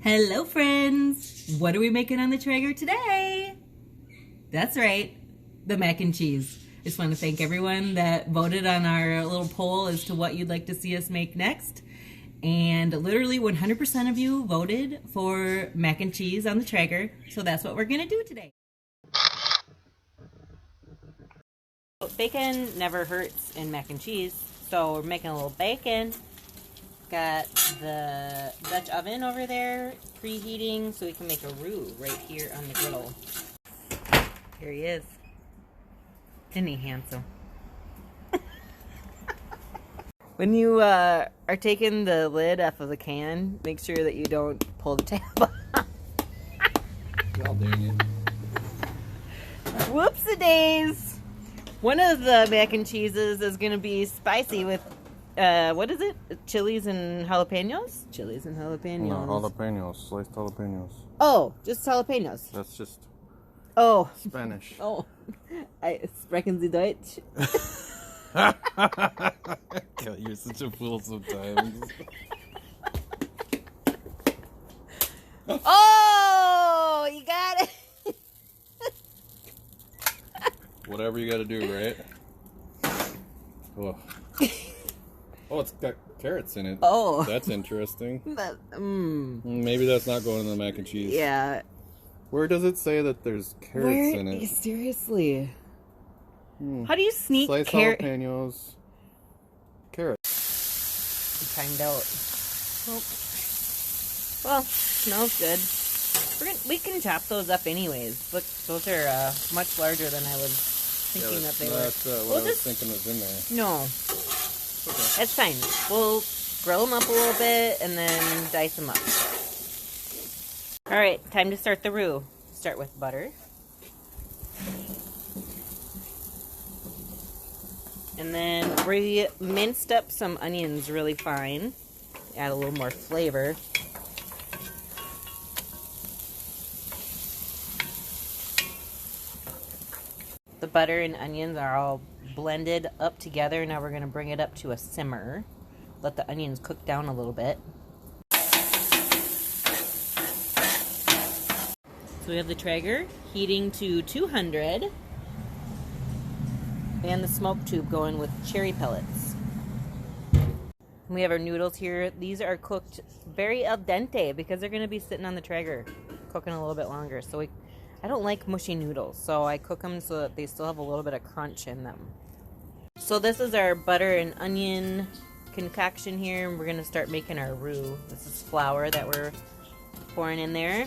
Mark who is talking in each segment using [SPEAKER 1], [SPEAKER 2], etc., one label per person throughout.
[SPEAKER 1] Hello friends! What are we making on the Traeger today? That's right, the mac and cheese. I just want to thank everyone that voted on our little poll as to what you'd like to see us make next. And literally 100% of you voted for mac and cheese on the Traeger, so that's what we're going to do today. Bacon never hurts in mac and cheese, so we're making a little bacon. Got the Dutch oven over there preheating so we can make a roux right here on the griddle. Here he is. Isn't he handsome? When you are taking the lid off of the can, make sure that you don't pull the tab off.
[SPEAKER 2] Well, dang it.
[SPEAKER 1] Whoopsie-days! One of the mac and cheeses is going to be spicy with, what is it? Chilies and jalapenos? Chilies and jalapenos.
[SPEAKER 2] No, jalapenos. Sliced jalapenos.
[SPEAKER 1] Oh, just jalapenos.
[SPEAKER 2] That's just Spanish.
[SPEAKER 1] Oh, sprechen Sie Deutsch?
[SPEAKER 2] God, you're such a fool sometimes.
[SPEAKER 1] Oh, you got it.
[SPEAKER 2] Whatever you gotta do, right? Oh. Oh, it's got carrots in it.
[SPEAKER 1] Oh.
[SPEAKER 2] That's interesting.
[SPEAKER 1] That,
[SPEAKER 2] Maybe that's not going in the mac and cheese.
[SPEAKER 1] Yeah.
[SPEAKER 2] Where does it say that there's carrots in it?
[SPEAKER 1] Seriously. How do you sneak
[SPEAKER 2] Sliced jalapenos. Carrots.
[SPEAKER 1] Timed out. Well, smells good. We can chop those up anyways. Look, those are much larger than I was thinking that they were.
[SPEAKER 2] That's what I was thinking was in there.
[SPEAKER 1] No.
[SPEAKER 2] Okay.
[SPEAKER 1] It's fine. We'll grill them up a little bit and then dice them up. Alright, time to start the roux. Start with butter. And then we minced up some onions really fine. Add a little more flavor. The butter and onions are all blended up together. Now we're going to bring it up to a simmer. Let the onions cook down a little bit. So we have the Traeger heating to 200. And the smoke tube going with cherry pellets. We have our noodles here. These are cooked very al dente because they're going to be sitting on the Traeger cooking a little bit longer. So I don't like mushy noodles, so I cook them so that they still have a little bit of crunch in them. So this is our butter and onion concoction here, and we're going to start making our roux. This is flour that we're pouring in there.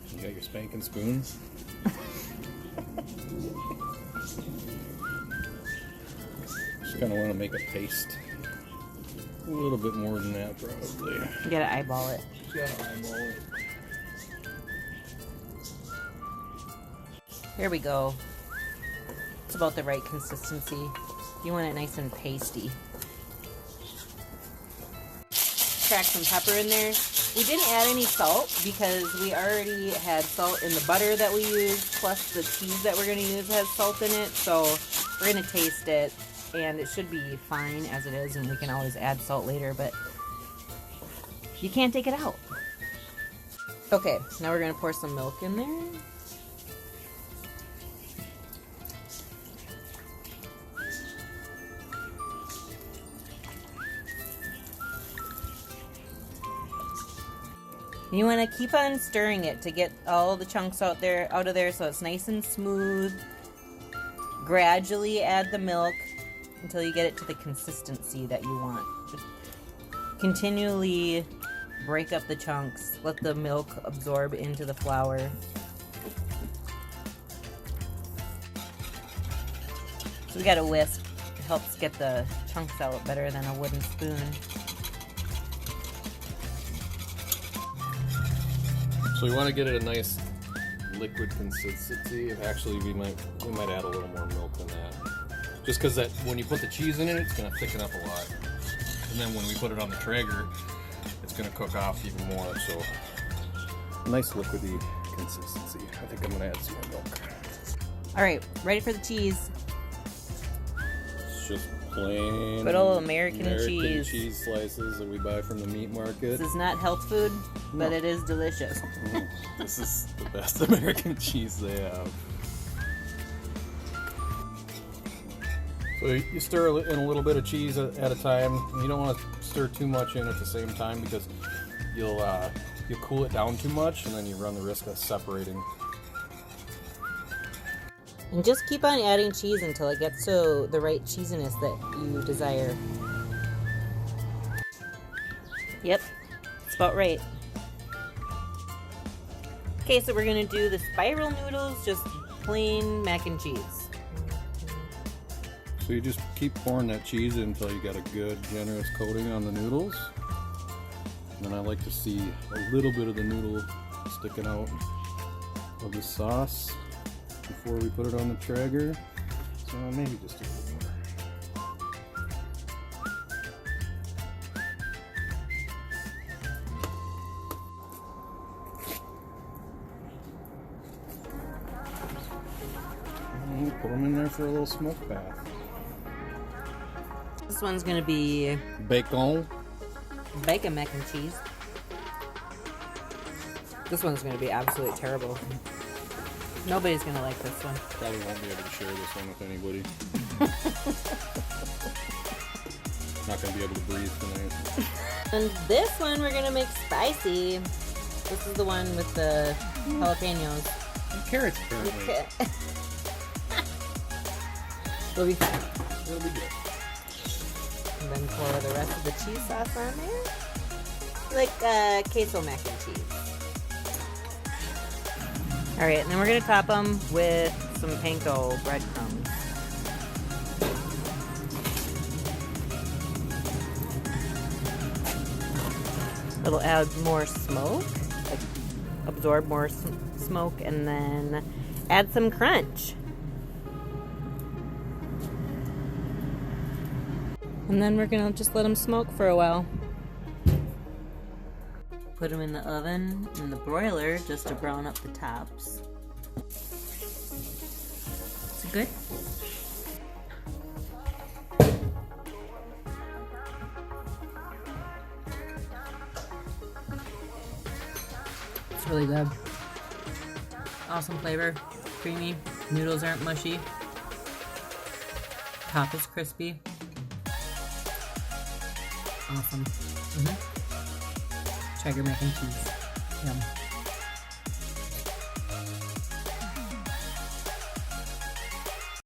[SPEAKER 2] You got your spanking spoons? Just kind of want to make a paste. A little bit more than that, probably.
[SPEAKER 1] You gotta eyeball it.
[SPEAKER 2] Eyeball it.
[SPEAKER 1] Here we go. It's about the right consistency. You want it nice and pasty. Crack some pepper in there. We didn't add any salt because we already had salt in the butter that we used, plus the cheese that we're going to use has salt in it. So we're going to taste it, and it should be fine as it is, and we can always add salt later, but you can't take it out. Okay, now we're going to pour some milk in there. You want to keep on stirring it to get all the chunks out of there so it's nice and smooth. Gradually add the milk until you get it to the consistency that you want. Just continually break up the chunks. Let the milk absorb into the flour. So we got a whisk. It helps get the chunks out better than a wooden spoon.
[SPEAKER 2] So we want to get it a nice liquid consistency. Actually, we might add a little more milk than that. Just because that when you put the cheese in it, it's going to thicken up a lot. And then when we put it on the Traeger, it's going to cook off even more. So nice liquidy consistency. I think I'm going to add some more milk.
[SPEAKER 1] All right, ready for the cheese.
[SPEAKER 2] It's just plain
[SPEAKER 1] good old American cheese.
[SPEAKER 2] cheese slices that we buy from the meat market.
[SPEAKER 1] This is not health food, but
[SPEAKER 2] No.
[SPEAKER 1] it is delicious.
[SPEAKER 2] This is the best American cheese they have. So you stir in a little bit of cheese at a time. You don't want to stir too much in at the same time because you'll cool it down too much, and then you run the risk of separating.
[SPEAKER 1] And just keep on adding cheese until it gets to the right cheesiness that you desire. Yep, it's about right. Okay, so we're gonna do the spiral noodles, just plain mac and cheese.
[SPEAKER 2] So you just keep pouring that cheese in until you got a good, generous coating on the noodles. And then I like to see a little bit of the noodle sticking out of the sauce before we put it on the Traeger. So maybe just a little more. And put them in there for a little smoke bath.
[SPEAKER 1] This one's gonna be
[SPEAKER 2] Bacon.
[SPEAKER 1] bacon mac and cheese. This one's gonna be absolutely terrible. Nobody's gonna like this one.
[SPEAKER 2] Probably won't be able to share this one with anybody. Not gonna be able to breathe tonight.
[SPEAKER 1] And this one we're gonna make spicy. This is the one with the jalapenos.
[SPEAKER 2] And carrots, apparently.
[SPEAKER 1] It'll be fun.
[SPEAKER 2] It'll be good.
[SPEAKER 1] And then pour the rest of the cheese sauce on there. Like queso mac and cheese. Alright, and then we're going to top them with some panko breadcrumbs. It'll add more smoke, like absorb more smoke, and then add some crunch. And then we're gonna just let them smoke for a while. Put them in the oven, in the broiler, just to brown up the tops. Is it good? It's really good. Awesome flavor, creamy. Noodles aren't mushy. Top is crispy. Awesome. Traeger mac and cheese. Yum.